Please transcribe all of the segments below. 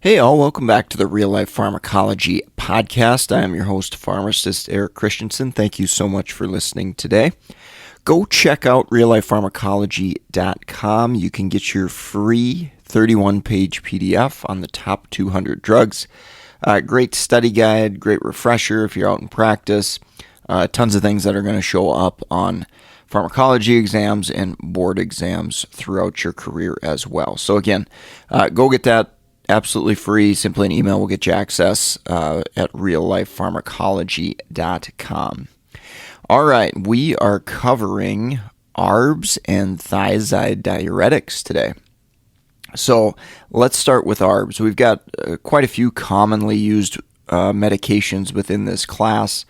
Hey all, welcome back to the Real Life Pharmacology Podcast. I am your host, pharmacist Eric Christensen. Thank you so much for listening today. Go check out reallifepharmacology.com. You can get your free 31-page PDF on the top 200 drugs. Great study guide, great refresher if you're out in practice. Tons of things that are going to show up on pharmacology exams and board exams throughout your career as well. So again, go get that. Absolutely free. Simply an email will get you access at reallifepharmacology.com. All right, we are covering ARBs and thiazide diuretics today. So let's start with ARBs. We've got quite a few commonly used medications within this class.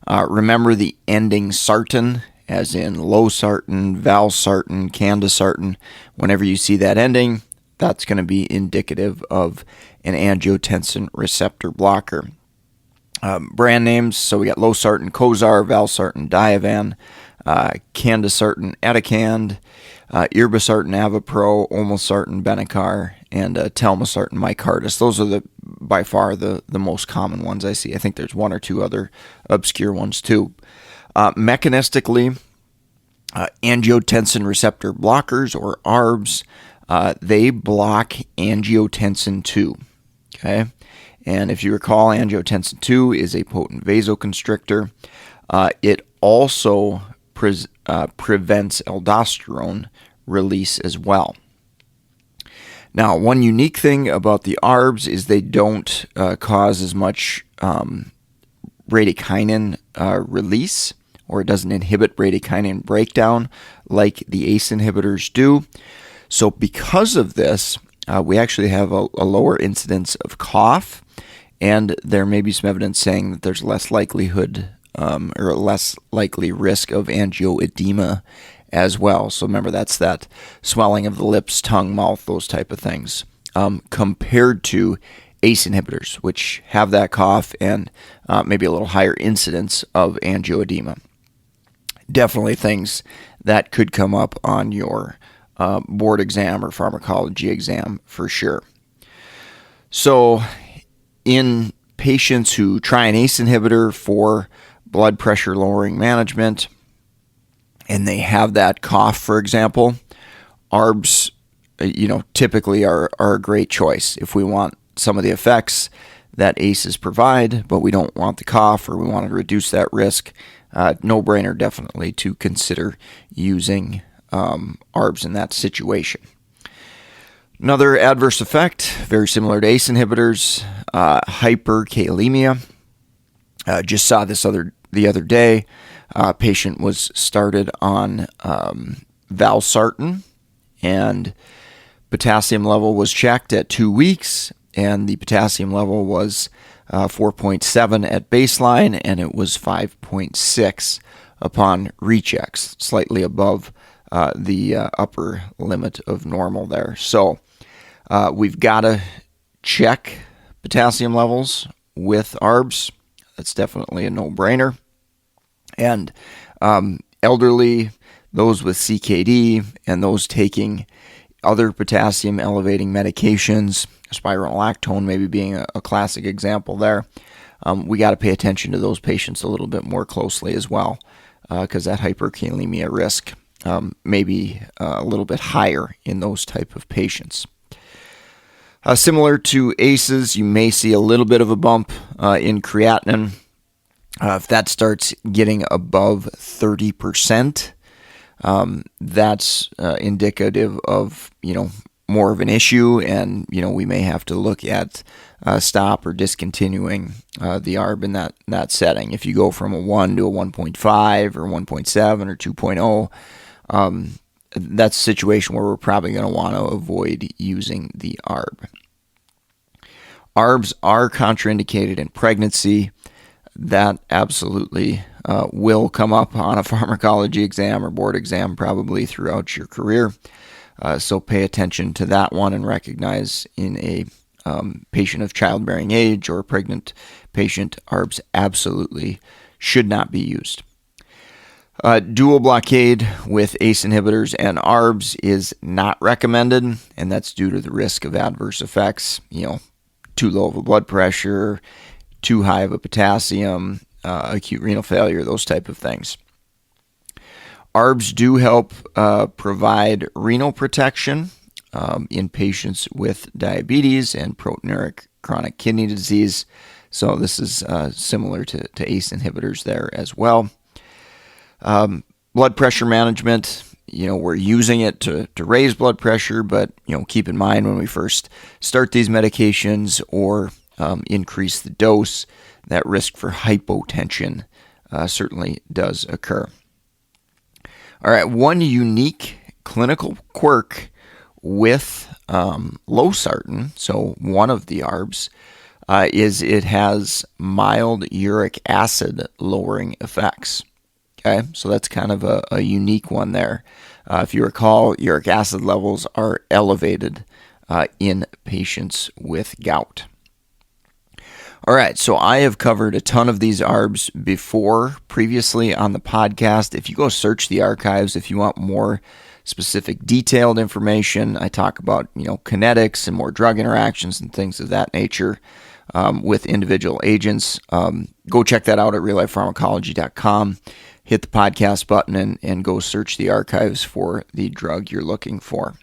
Remember the ending sartan, as in losartan, valsartan, candesartan. Whenever you see that ending, that's going to be indicative of an angiotensin receptor blocker. Brand names, so we got losartan, Cozar, valsartan, Diovan, candesartan, Atacand, irbesartan, Avapro, olmesartan, Benicar, and telmisartan, Mycardis. Those are by far the most common ones I see. I think there's one or two other obscure ones too. Mechanistically, angiotensin receptor blockers, or ARBs, they block angiotensin 2, okay? And if you recall, angiotensin 2 is a potent vasoconstrictor. It also prevents aldosterone release as well. Now, one unique thing about the ARBs is they don't cause as much bradykinin release, or it doesn't inhibit bradykinin breakdown like the ACE inhibitors do. So because of this, we actually have a lower incidence of cough, and there may be some evidence saying that there's less likelihood or less likely risk of angioedema as well. So remember, that's that swelling of the lips, tongue, mouth, those type of things, compared to ACE inhibitors, which have that cough and maybe a little higher incidence of angioedema. Definitely things that could come up on your board exam or pharmacology exam for sure. So in patients who try an ACE inhibitor for blood pressure lowering management and they have that cough, for example, ARBs typically are a great choice if we want some of the effects that ACEs provide, but we don't want the cough or we want to reduce that risk. No-brainer definitely to consider using ARBs in that situation. Another adverse effect, very similar to ACE inhibitors, hyperkalemia. Just saw this the other day. A patient was started on valsartan, and potassium level was checked at 2 weeks, and the potassium level was 4.7 at baseline, and it was 5.6 upon rechecks, slightly above the upper limit of normal there. So we've got to check potassium levels with ARBs. That's definitely a no-brainer. And elderly, those with CKD, and those taking other potassium elevating medications, spironolactone maybe being a classic example there, we got to pay attention to those patients a little bit more closely as well, because that hyperkalemia risk may be a little bit higher in those type of patients. Similar to ACEs, you may see a little bit of a bump in creatinine. If that starts getting above 30%, that's indicative of, more of an issue, and, we may have to look at stop or discontinuing the ARB in that setting. If you go from a 1 to a 1.5 or 1.7 or 2.0, that's a situation where we're probably going to want to avoid using the ARB. ARBs are contraindicated in pregnancy. That absolutely will come up on a pharmacology exam or board exam probably throughout your career. So pay attention to that one and recognize in a patient of childbearing age or a pregnant patient, ARBs absolutely should not be used. Dual blockade with ACE inhibitors and ARBs is not recommended, and that's due to the risk of adverse effects, too low of a blood pressure, too high of a potassium, acute renal failure, those type of things. ARBs do help provide renal protection in patients with diabetes and proteinuric chronic kidney disease. So this is similar to ACE inhibitors there as well. Blood pressure management, we're using it to raise blood pressure, but, keep in mind when we first start these medications or increase the dose, that risk for hypotension certainly does occur. All right, one unique clinical quirk with losartan, so one of the ARBs, is it has mild uric acid lowering effects. Okay, so that's kind of a unique one there. If you recall, uric acid levels are elevated in patients with gout. All right, so I have covered a ton of these ARBs previously on the podcast. If you go search the archives, if you want more specific detailed information, I talk about, kinetics and more drug interactions and things of that nature with individual agents. Go check that out at reallifepharmacology.com. Hit the podcast button and go search the archives for the drug you're looking for.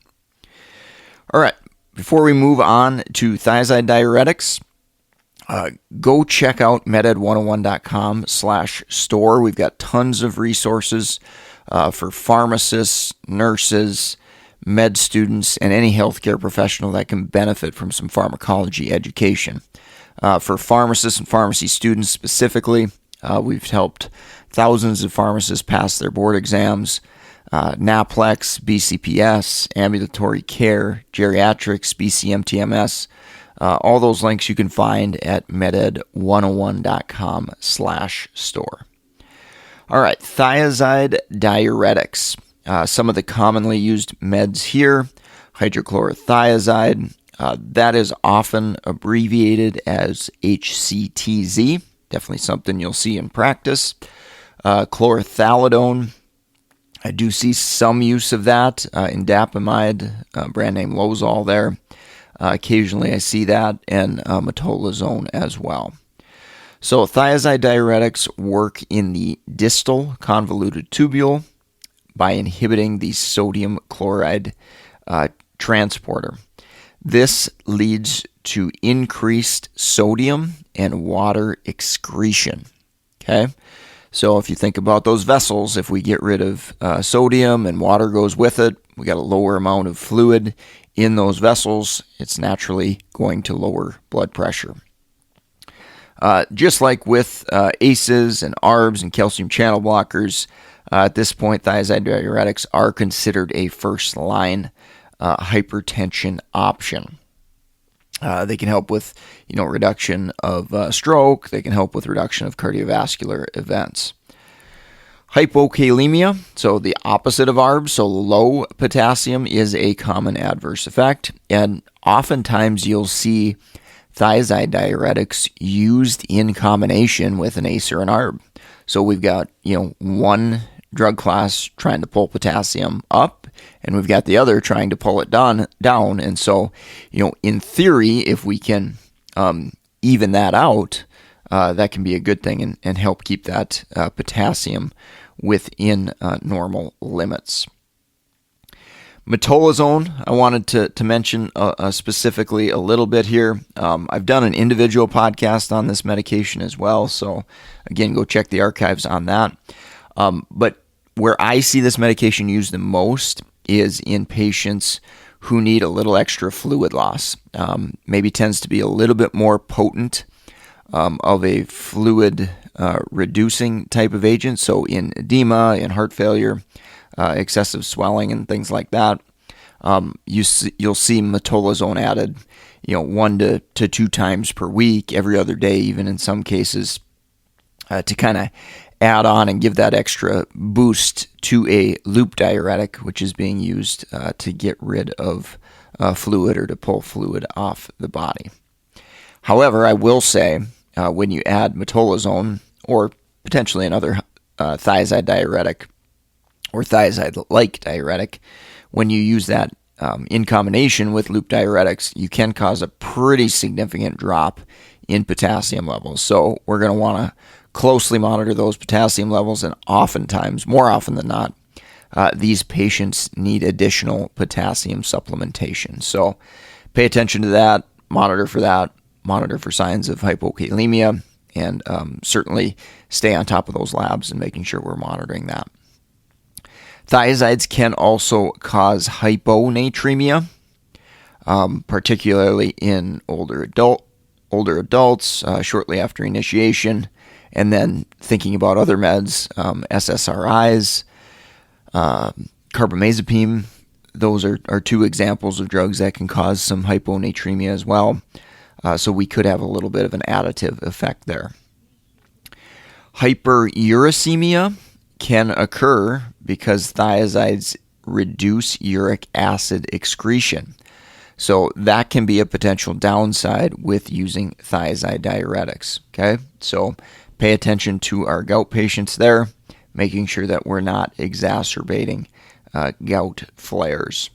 All right, before we move on to thiazide diuretics, go check out meded101.com/store. We've got tons of resources for pharmacists, nurses, med students, and any healthcare professional that can benefit from some pharmacology education. For pharmacists and pharmacy students specifically, we've helped thousands of pharmacists pass their board exams. NAPLEX, BCPS, ambulatory care, geriatrics, BCMTMS, all those links you can find at meded101.com/store. All right, thiazide diuretics. Some of the commonly used meds here, hydrochlorothiazide, that is often abbreviated as HCTZ. Definitely something you'll see in practice. Chlorothalidone, I do see some use of that in dapamide, brand name Lozol there. Occasionally I see that, and metolazone as well. So thiazide diuretics work in the distal convoluted tubule by inhibiting the sodium chloride transporter. This leads to increased sodium and water excretion. Okay? So if you think about those vessels, if we get rid of sodium and water goes with it, we got a lower amount of fluid in those vessels. It's naturally going to lower blood pressure. Just like with ACEs and ARBs and calcium channel blockers, at this point, thiazide diuretics are considered a first-line hypertension option. They can help with, reduction of stroke. They can help with reduction of cardiovascular events. Hypokalemia, so the opposite of ARBs, so low potassium is a common adverse effect, and oftentimes you'll see thiazide diuretics used in combination with an ACE or an ARB. So we've got, one drug class trying to pull potassium up, and we've got the other trying to pull it down. And so, in theory, if we can even that out, that can be a good thing and help keep that potassium within normal limits. Metolazone, I wanted to mention specifically a little bit here. I've done an individual podcast on this medication as well, so again, go check the archives on that. But where I see this medication used the most is in patients who need a little extra fluid loss. Maybe tends to be a little bit more potent of a fluid reducing type of agent. So in edema, in heart failure, excessive swelling and things like that, you'll see metolazone added, 1 to 2 times per week, every other day, even in some cases, to kind of add on and give that extra boost to a loop diuretic, which is being used to get rid of fluid or to pull fluid off the body. However, I will say when you add metolazone or potentially another thiazide diuretic or thiazide-like diuretic, when you use that in combination with loop diuretics, you can cause a pretty significant drop in potassium levels. So we're going to want to closely monitor those potassium levels, and oftentimes, more often than not, these patients need additional potassium supplementation. So pay attention to that, monitor for signs of hypokalemia, and certainly stay on top of those labs and making sure we're monitoring that. Thiazides can also cause hyponatremia, particularly in older adults shortly after initiation, and then thinking about other meds, SSRIs, carbamazepine. Those are two examples of drugs that can cause some hyponatremia as well. So we could have a little bit of an additive effect there. Hyperuricemia can occur because thiazides reduce uric acid excretion. So that can be a potential downside with using thiazide diuretics. Okay, so pay attention to our gout patients there, making sure that we're not exacerbating gout flares.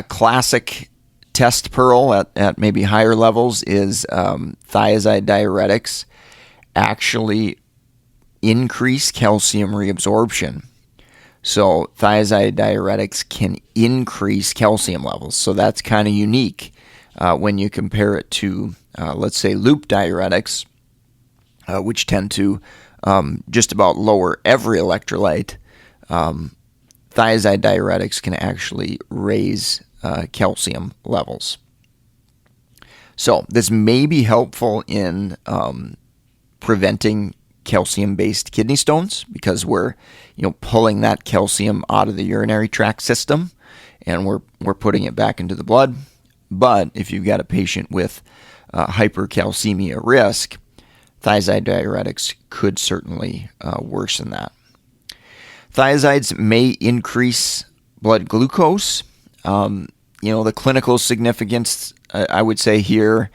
Classic test pearl at maybe higher levels is thiazide diuretics actually increase calcium reabsorption. So thiazide diuretics can increase calcium levels. So that's kind of unique when you compare it to, let's say, loop diuretics, which tend to just about lower every electrolyte. Thiazide diuretics can actually raise calcium levels. So this may be helpful in preventing calcium-based kidney stones, because we're pulling that calcium out of the urinary tract system and we're putting it back into the blood. But if you've got a patient with hypercalcemia risk, thiazide diuretics could certainly worsen that. Thiazides may increase blood glucose. The clinical significance, I would say here,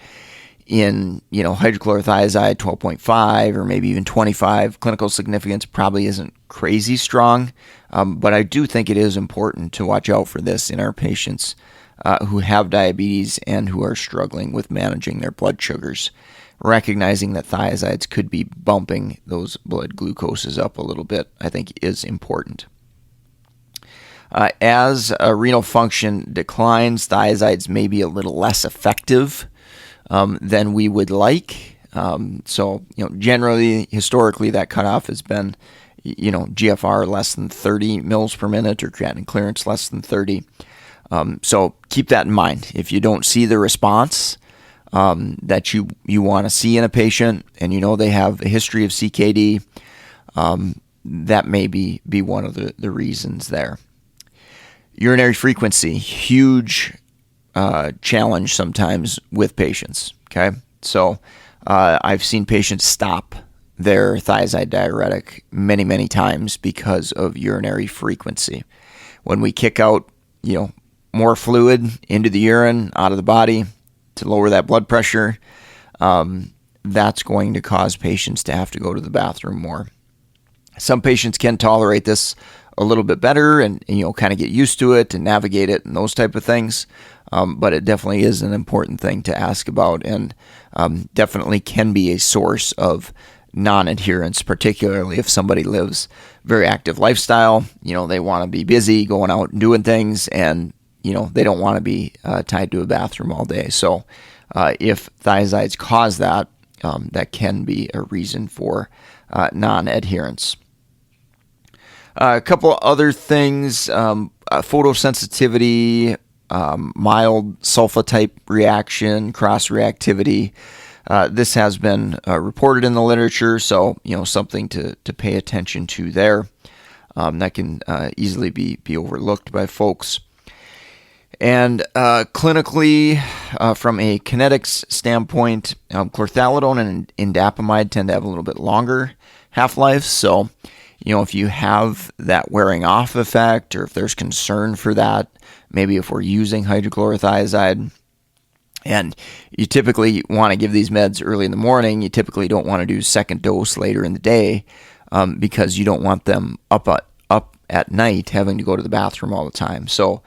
in hydrochlorothiazide 12.5 or maybe even 25, clinical significance probably isn't crazy strong, but I do think it is important to watch out for this in our patients who have diabetes and who are struggling with managing their blood sugars. Recognizing that thiazides could be bumping those blood glucoses up a little bit, I think, is important. As renal function declines, thiazides may be a little less effective than we would like. So generally, historically, that cutoff has been, GFR less than 30 mils per minute or creatinine clearance less than 30. So keep that in mind. If you don't see the response that you want to see in a patient, and they have a history of CKD, that may be one of the reasons there. Urinary frequency, huge challenge sometimes with patients. Okay, so I've seen patients stop their thiazide diuretic many times because of urinary frequency. When we kick out, more fluid into the urine, out of the body to lower that blood pressure, that's going to cause patients to have to go to the bathroom more. Some patients can tolerate this a little bit better and kind of get used to it and navigate it and those type of things. But it definitely is an important thing to ask about, and definitely can be a source of non-adherence, particularly if somebody lives very active lifestyle. They want to be busy, going out and doing things, and they don't want to be tied to a bathroom all day. So if thiazides cause that, that can be a reason for non-adherence. A couple other things, photosensitivity, mild sulfa-type reaction, cross-reactivity. This has been reported in the literature, so something to pay attention to there. That can easily be overlooked by folks. And clinically, from a kinetics standpoint, chlorthalidone and indapamide tend to have a little bit longer half-life. So, if you have that wearing off effect, or if there's concern for that, maybe if we're using hydrochlorothiazide, and you typically want to give these meds early in the morning, you typically don't want to do second dose later in the day, because you don't want them up at night having to go to the bathroom all the time. So,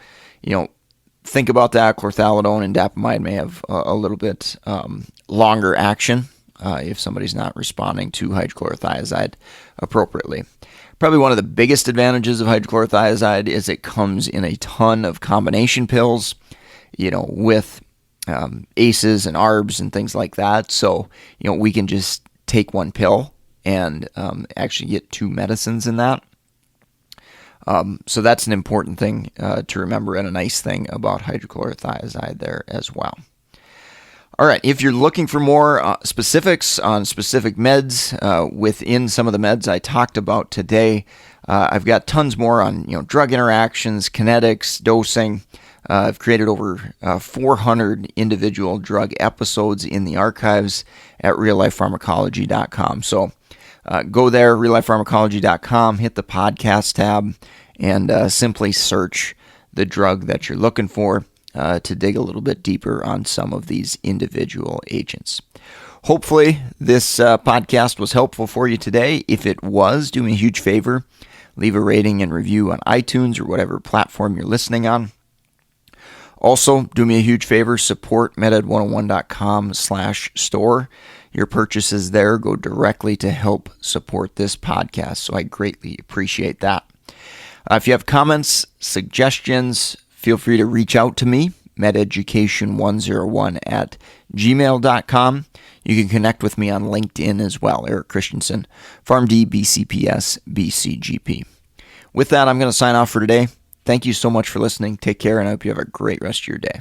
think about that. Chlorthalidone and dapamide may have a little bit longer action if somebody's not responding to hydrochlorothiazide appropriately. Probably one of the biggest advantages of hydrochlorothiazide is it comes in a ton of combination pills, with ACEs and ARBs and things like that. So, we can just take one pill and actually get two medicines in that. So that's an important thing to remember, and a nice thing about hydrochlorothiazide there as well. All right, if you're looking for more specifics on specific meds within some of the meds I talked about today, I've got tons more on drug interactions, kinetics, dosing. I've created over 400 individual drug episodes in the archives at reallifepharmacology.com. So go there, reallifepharmacology.com, hit the podcast tab, and simply search the drug that you're looking for to dig a little bit deeper on some of these individual agents. Hopefully this podcast was helpful for you today. If it was, do me a huge favor. Leave a rating and review on iTunes or whatever platform you're listening on. Also, do me a huge favor, support meded101.com/store. Your purchases there go directly to help support this podcast, so I greatly appreciate that. If you have comments, suggestions, feel free to reach out to me, mededucation101@gmail.com. You can connect with me on LinkedIn as well, Eric Christensen, PharmD, BCPS, BCGP. With that, I'm going to sign off for today. Thank you so much for listening. Take care, and I hope you have a great rest of your day.